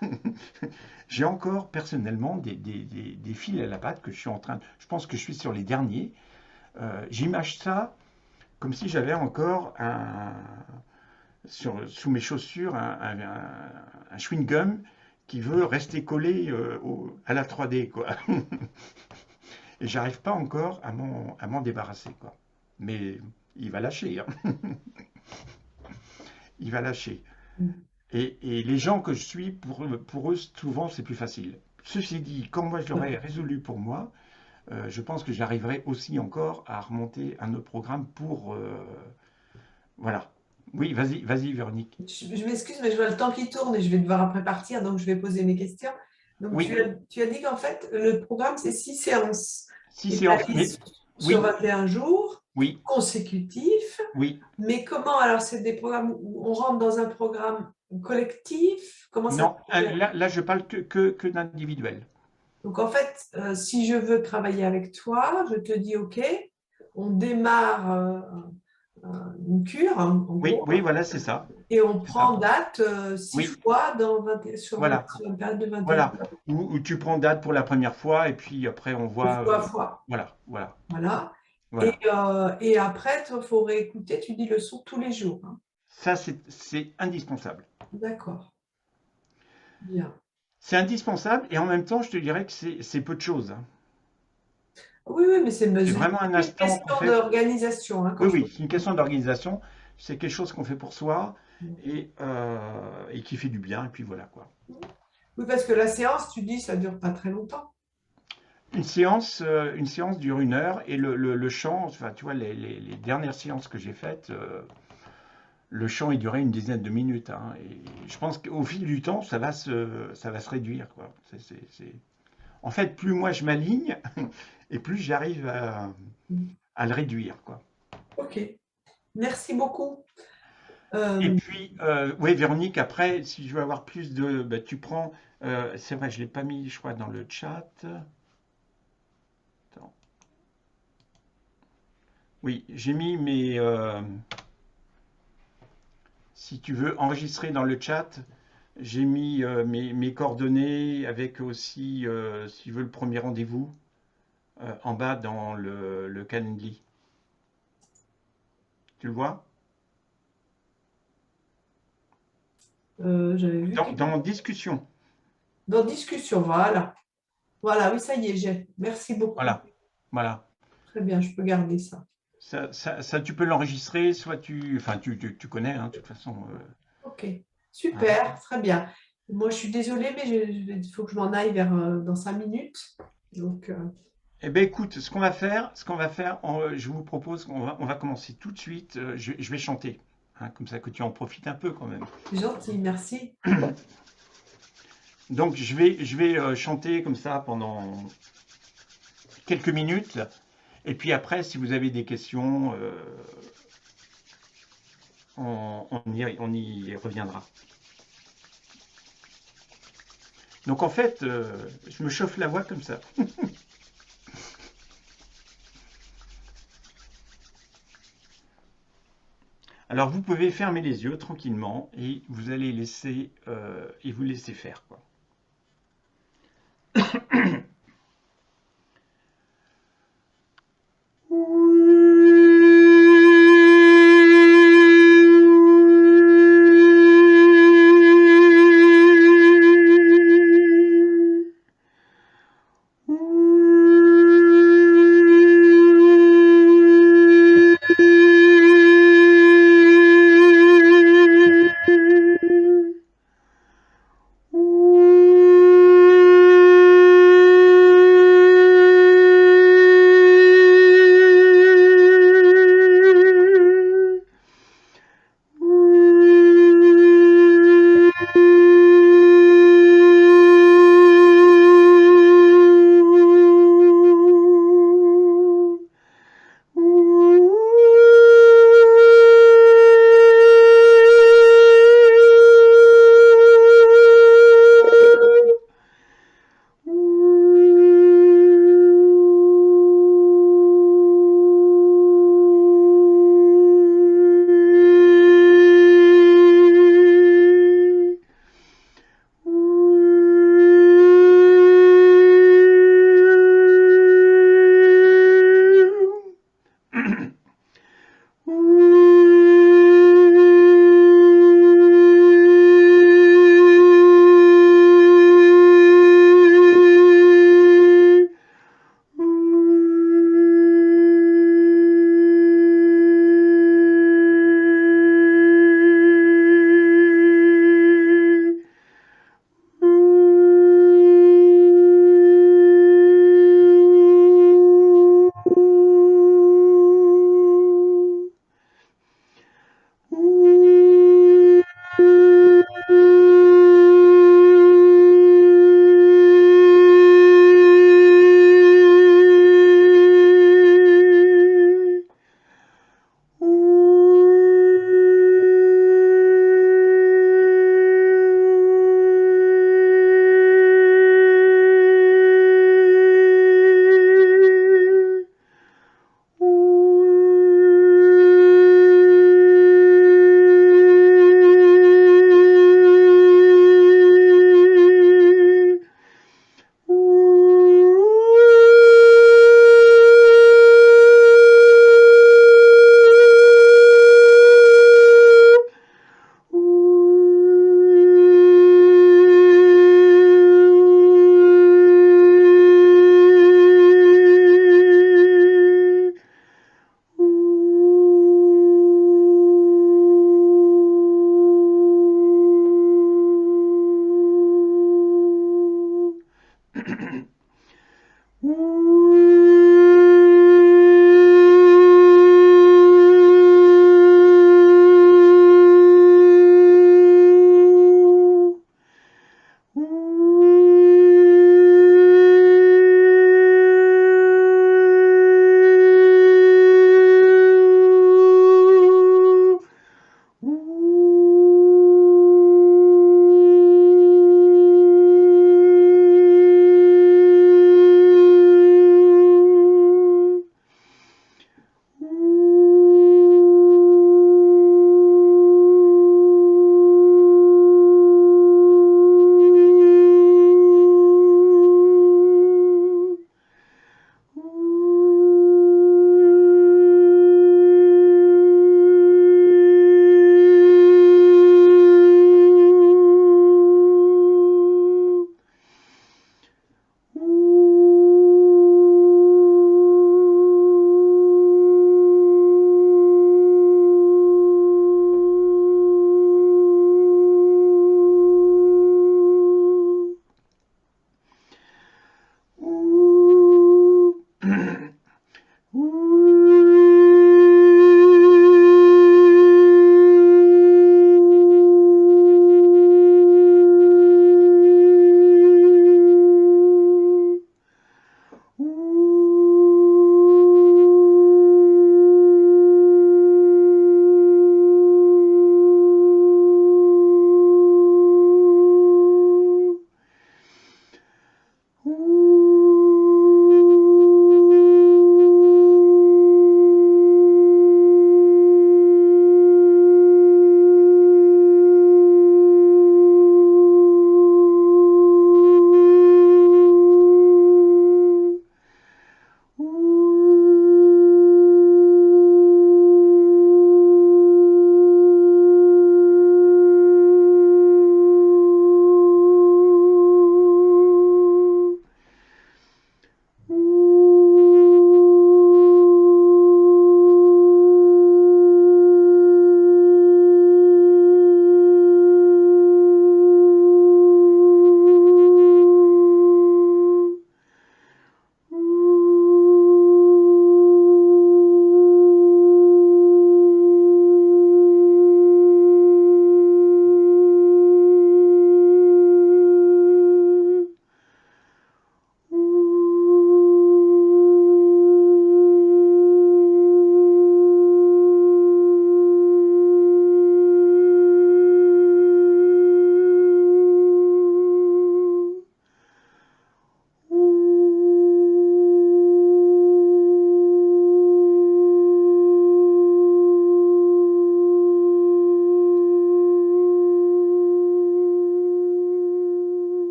J'ai encore personnellement des fils à la patte que je suis en train. Je pense que je suis sur les derniers. J'image ça comme si j'avais encore sous mes chaussures un chewing-gum qui veut rester collé à la 3D, quoi. Et j'arrive pas encore à m'en débarrasser, quoi. Mais il va lâcher, hein. Il va lâcher. Et les gens que je suis, pour eux, souvent, c'est plus facile. Ceci dit, comme moi, je l'aurais résolu pour moi, je pense que j'arriverai aussi encore à remonter un autre programme pour... voilà. Oui, vas-y, Véronique. Je m'excuse, mais je vois le temps qui tourne et je vais devoir après partir, donc je vais poser mes questions. Donc, Oui, tu as dit qu'en fait, le programme, c'est 6 séances. 6 Et séances. tu as Mais, dit sur oui, 21 jours oui, consécutifs. oui. Mais comment, alors, c'est des programmes où on rentre dans un programme collectif? Comment ça Non, fonctionne? là je parle que d'individuel. Donc, en fait, si je veux travailler avec toi, je te dis, OK, on démarre une cure, en Oui, gros, oui, voilà, c'est ça. et on C'est ça. prend date 6 Oui, fois voilà. sur une période de 21 Voilà. jours, Où tu prends date pour la première fois et puis après on de voit. fois à fois. Voilà, voilà, Voilà. voilà. Et après, il faut réécouter, tu dis le son tous les jours, hein. Ça, c'est indispensable. D'accord, bien. C'est indispensable et en même temps, je te dirais que c'est peu de choses, hein. Oui, oui, mais c'est C'est vraiment un une instant qu'on question fait. d'organisation, hein, quand Oui, je... oui, c'est une question d'organisation. C'est quelque chose qu'on fait pour soi et qui fait du bien. Et puis voilà quoi. Oui, parce que la séance, tu dis, ça dure pas très longtemps. Une séance dure 1 heure et le chant, enfin, tu vois, les dernières séances que j'ai faites, le chant il durait une dizaine de minutes, hein. Et je pense qu'au fil du temps, ça va se réduire, quoi. En fait, plus moi je m'aligne et plus j'arrive à le réduire, quoi. Ok, merci beaucoup. Et Euh, puis, oui, Véronique, après, si je veux avoir plus de, bah, tu prends, c'est vrai, je l'ai pas mis, je crois, dans le chat. Attends. Oui, j'ai mis si tu veux enregistrer dans le chat, j'ai mis mes coordonnées avec aussi, si tu veux, le premier rendez-vous en bas dans le Calendly. Tu le vois? j'avais vu Dans discussion. dans discussion, voilà. Voilà, oui, ça y est, j'ai. Merci beaucoup. Voilà. Voilà. Très bien, je peux garder ça. Ça, tu peux l'enregistrer, soit enfin, tu connais, hein, de toute façon. Ok, Hein. super, très bien. Moi, je suis désolée, mais il faut que je m'en aille dans 5 minutes. Donc, Eh bien, écoute, ce qu'on va faire, je vous propose qu'on va commencer tout de suite. Je vais chanter, hein, comme ça que tu en profites un peu quand même. c'est gentil, merci. Donc, je vais chanter comme ça pendant quelques minutes. Et puis après, si vous avez des questions, on y reviendra. Donc, en fait, je me chauffe la voix comme ça. Alors, vous pouvez fermer les yeux tranquillement et vous allez vous laisser faire, quoi.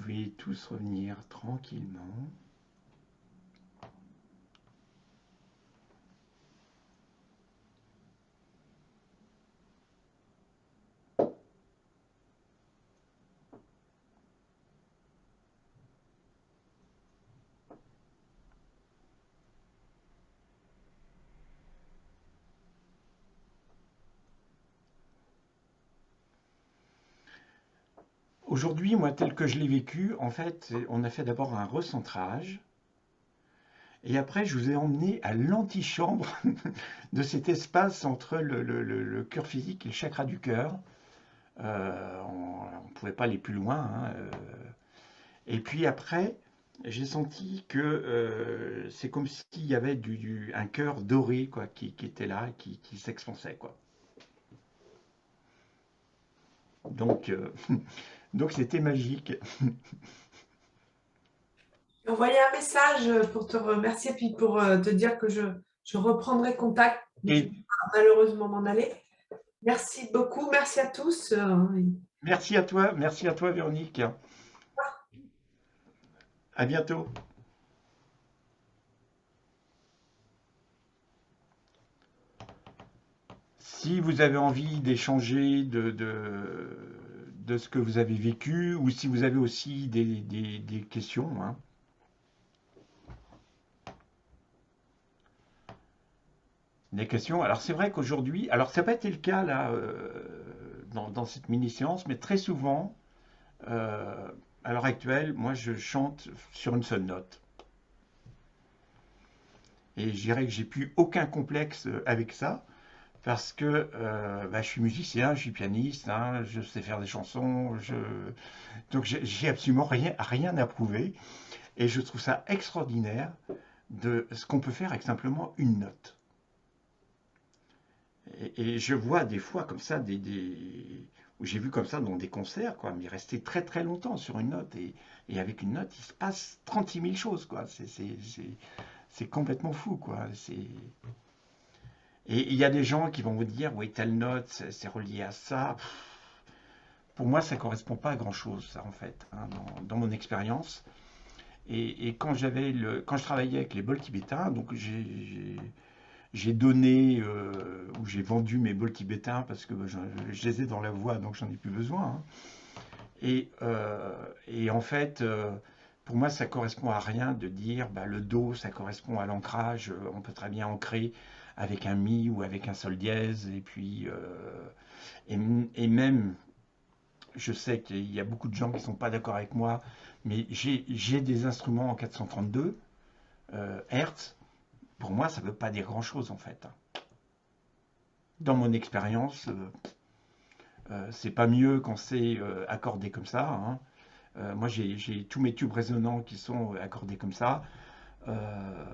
pouvez tous revenir tranquillement. Aujourd'hui, moi, tel que je l'ai vécu, en fait, on a fait d'abord un recentrage, et après, je vous ai emmené à l'antichambre de cet espace entre le cœur physique et le chakra du cœur. On ne pouvait pas aller plus loin, hein. Et puis après, j'ai senti que c'est comme s'il y avait un cœur doré quoi, qui était là, qui s'expansait, quoi. Donc, donc c'était magique. J'ai envoyé un message pour te remercier, puis pour te dire que je reprendrai contact, mais je Et vais malheureusement m'en aller. Merci beaucoup, merci à tous. merci à toi Véronique. À bientôt. Si vous avez envie d'échanger de ce que vous avez vécu, ou si vous avez aussi des questions, hein. Des questions. Alors c'est vrai qu'aujourd'hui, alors ça n'a pas été le cas là dans cette mini-séance, mais très souvent, euh, à l'heure actuelle, moi je chante sur une seule note. Et je dirais que j'ai plus aucun complexe avec ça, parce que bah, je suis musicien, je suis pianiste, hein, je sais faire des chansons, donc j'ai absolument rien à prouver. Et je trouve ça extraordinaire de ce qu'on peut faire avec simplement une note. Et je vois des fois comme ça, où j'ai vu comme ça dans des concerts, quoi, mais rester très longtemps sur une note. Et avec une note, il se passe 36 000 choses, quoi. C'est complètement fou, quoi. Et il y a des gens qui vont vous dire, oui, telle note, c'est relié à ça. Pour moi, ça ne correspond pas à grand-chose, ça, en fait, hein, dans mon expérience. Et quand je travaillais avec les bols tibétains, donc j'ai donné ou j'ai vendu mes bols tibétains parce que je les ai dans la voie, donc j'en ai plus besoin, hein. Et en fait, pour moi, ça correspond à rien de dire bah, le do, ça correspond à l'ancrage. On peut très bien ancrer avec un mi ou avec un sol dièse. Et puis, et, et même, je sais qu'il y a beaucoup de gens qui ne sont pas d'accord avec moi, mais j'ai des instruments en 432 Hertz. Pour moi, ça ne veut pas dire grand-chose en fait. Dans mon expérience, c'est pas mieux quand c'est accordé comme ça, hein. Moi, j'ai tous mes tubes résonants qui sont accordés comme ça. Euh,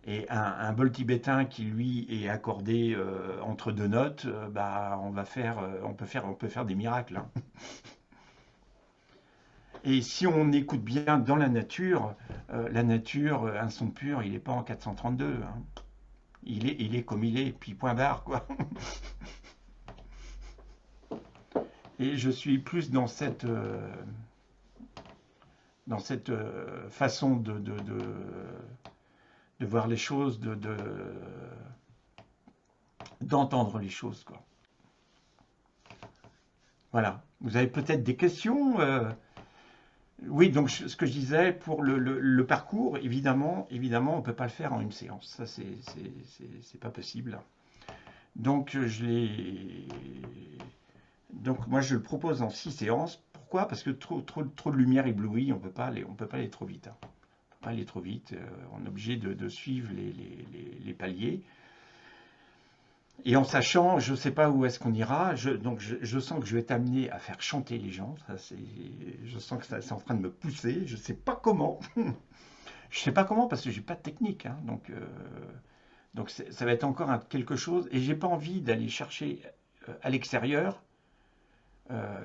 et un bol tibétain qui, lui, est accordé entre deux notes, bah, on peut faire des miracles, hein. Et si on écoute bien dans la nature, un son pur, il n'est pas en 432, hein. Il est comme il est, puis point barre, quoi. Et je suis plus dans cette façon de voir les choses, d'entendre les choses, quoi. Voilà. Vous avez peut-être des questions oui, donc ce que je disais, pour le parcours, évidemment, on ne peut pas le faire en une séance. Ça, c'est pas possible. Donc, donc, moi, je le propose en 6 séances. Pourquoi? Parce que trop de lumière éblouie, on peut pas aller trop vite, hein. On peut pas aller trop vite. On est obligé de suivre les paliers. Et en sachant, je ne sais pas où est-ce qu'on ira, donc je sens que je vais t'amener à faire chanter les gens. Je sens que c'est en train de me pousser. Je ne sais pas comment. Je ne sais pas comment parce que j'ai pas de technique, hein. Donc ça va être encore quelque chose. Et j'ai pas envie d'aller chercher à l'extérieur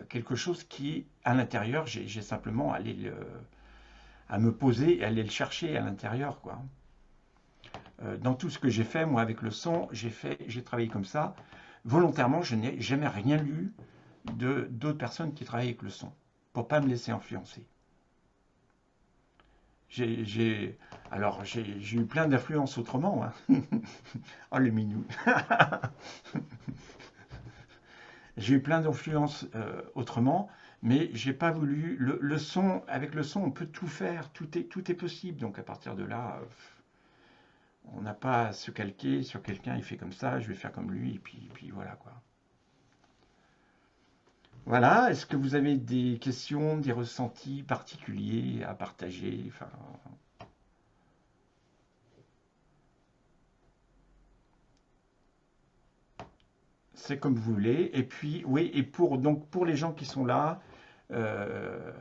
quelque chose qui est à l'intérieur. J'ai simplement à me poser et aller le chercher à l'intérieur, quoi. Dans tout ce que j'ai fait, moi, avec le son, j'ai travaillé comme ça. Volontairement, je n'ai jamais rien lu d'autres personnes qui travaillent avec le son. pour pas me laisser influencer. Alors, j'ai eu plein d'influences autrement. Hein. Oh, le minou. J'ai eu plein d'influences autrement, mais j'ai pas voulu. Le son, avec le son, on peut tout faire, tout est possible. Donc à partir de là, on n'a pas à se calquer sur quelqu'un, il fait comme ça, je vais faire comme lui, et puis voilà quoi. Voilà, est-ce que vous avez des questions, des ressentis particuliers à partager? Enfin, c'est comme vous voulez. Et puis, oui, et donc, pour les gens qui sont là, euh,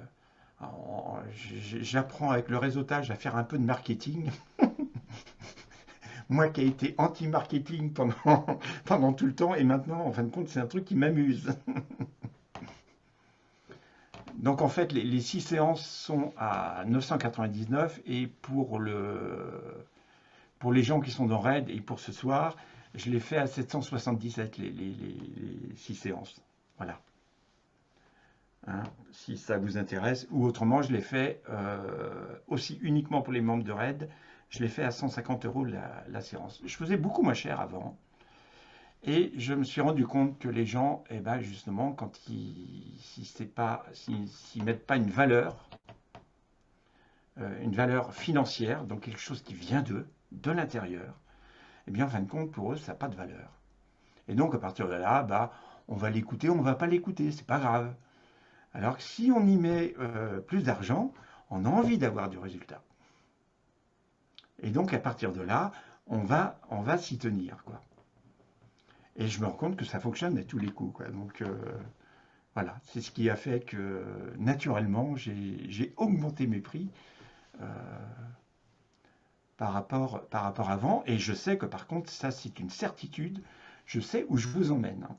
j'apprends avec le réseautage à faire un peu de marketing. Moi qui ai été anti-marketing pendant, pendant tout le temps, et maintenant, en fin de compte, c'est un truc qui m'amuse. Donc en fait, les 6 séances sont à 999 et pour les gens qui sont dans Raid et pour ce soir, je l'ai fait à 777 les 6 séances. Voilà. Hein, si ça vous intéresse. Ou autrement, je l'ai fait aussi uniquement pour les membres de Raid. Je l'ai fait à 150 euros la séance. Je faisais beaucoup moins cher avant. Et je me suis rendu compte que les gens, eh ben justement, quand s'ils mettent pas une valeur financière, donc quelque chose qui vient d'eux, de l'intérieur, eh bien en fin de compte, pour eux, ça n'a pas de valeur. Et donc à partir de là, bah, on va l'écouter, on ne va pas l'écouter, c'est pas grave. Alors que si on y met plus d'argent, on a envie d'avoir du résultat. Et donc à partir de là, on va s'y tenir, quoi. Et je me rends compte que ça fonctionne à tous les coups, quoi. Donc voilà, c'est ce qui a fait que naturellement, j'ai augmenté mes prix euh, par rapport avant. Et je sais que par contre, ça c'est une certitude, je sais où je vous emmène. Hein.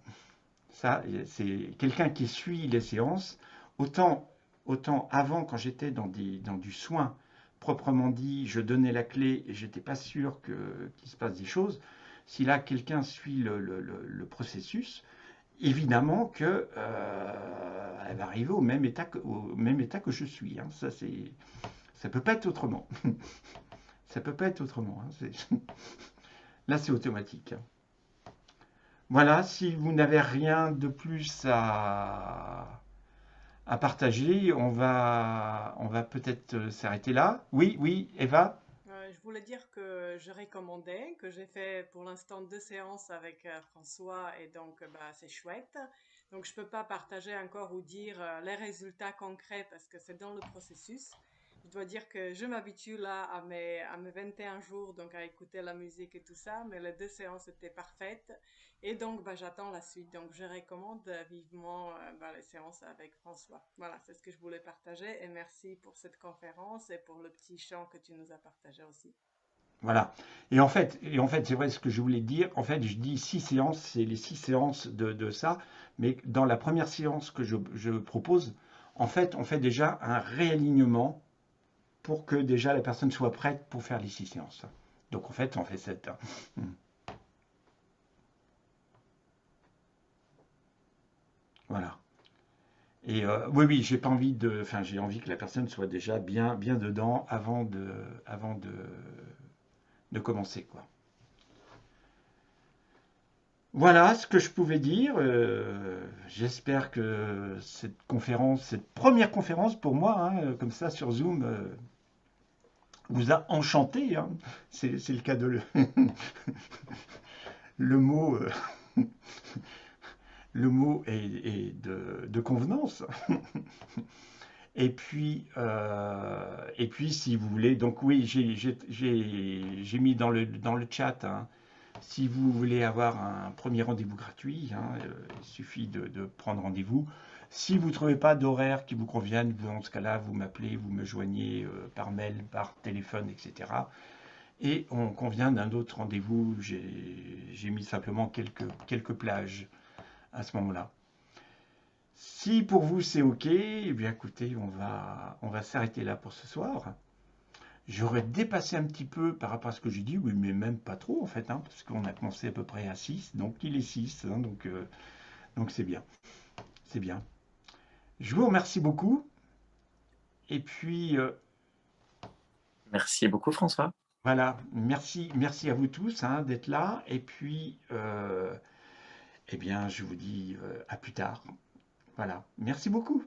Ça, c'est quelqu'un qui suit les séances, autant, autant avant quand j'étais dans du soin proprement dit, je donnais la clé et j'étais pas sûr qu'il se passe des choses. Si là quelqu'un suit le processus, évidemment que elle va arriver au même état que je suis. Hein. Ça peut pas être autrement. Ça peut pas être autrement. Hein. Là, c'est automatique. Voilà, si vous n'avez rien de plus à partager, on va peut-être s'arrêter là. Oui, oui, Eva? Je voulais dire que je recommandais, que j'ai fait pour l'instant 2 séances avec François et donc bah, c'est chouette. Donc je peux pas partager encore ou dire les résultats concrets parce que c'est dans le processus. Je dois dire que je m'habitue là à mes 21 jours, donc à écouter la musique et tout ça, mais les 2 séances étaient parfaites. Et donc bah, j'attends la suite. Donc je recommande vivement bah, les séances avec François. Voilà, c'est ce que je voulais partager et merci pour cette conférence et pour le petit chant que tu nous as partagé aussi. Voilà. Et en fait c'est vrai ce que je voulais dire. En fait, je dis 6 séances, c'est les 6 séances de ça. Mais dans la première séance que je propose, en fait, on fait déjà un réalignement pour que déjà la personne soit prête pour faire les 6 séances. Donc en fait, on fait 7. Hein. Voilà. Et oui, oui, j'ai pas envie de, enfin, j'ai envie que la personne soit déjà bien dedans avant de commencer, quoi. Voilà ce que je pouvais dire. J'espère que cette conférence, cette première conférence pour moi, hein, comme ça sur Zoom, vous a enchanté. Hein. C'est le cas de le mot, le mot est de convenance. Et puis, si vous voulez, donc oui, j'ai mis dans le chat, hein, si vous voulez avoir un premier rendez-vous gratuit, hein, il suffit de prendre rendez-vous. Si vous ne trouvez pas d'horaire qui vous convienne, dans ce cas-là, vous m'appelez, vous me joignez par mail, par téléphone, etc. Et on convient d'un autre rendez-vous. J'ai mis simplement quelques plages à ce moment-là. Si pour vous c'est OK, eh bien écoutez, on va s'arrêter là pour ce soir. J'aurais dépassé un petit peu par rapport à ce que j'ai dit, oui, mais même pas trop en fait, hein, parce qu'on a commencé à peu près à 6, donc il est 6, hein, donc c'est bien. C'est bien. Je vous remercie beaucoup. Et puis, Merci beaucoup, François. voilà, merci à vous tous hein, d'être là. Et puis, eh bien, je vous dis à plus tard. Voilà, merci beaucoup.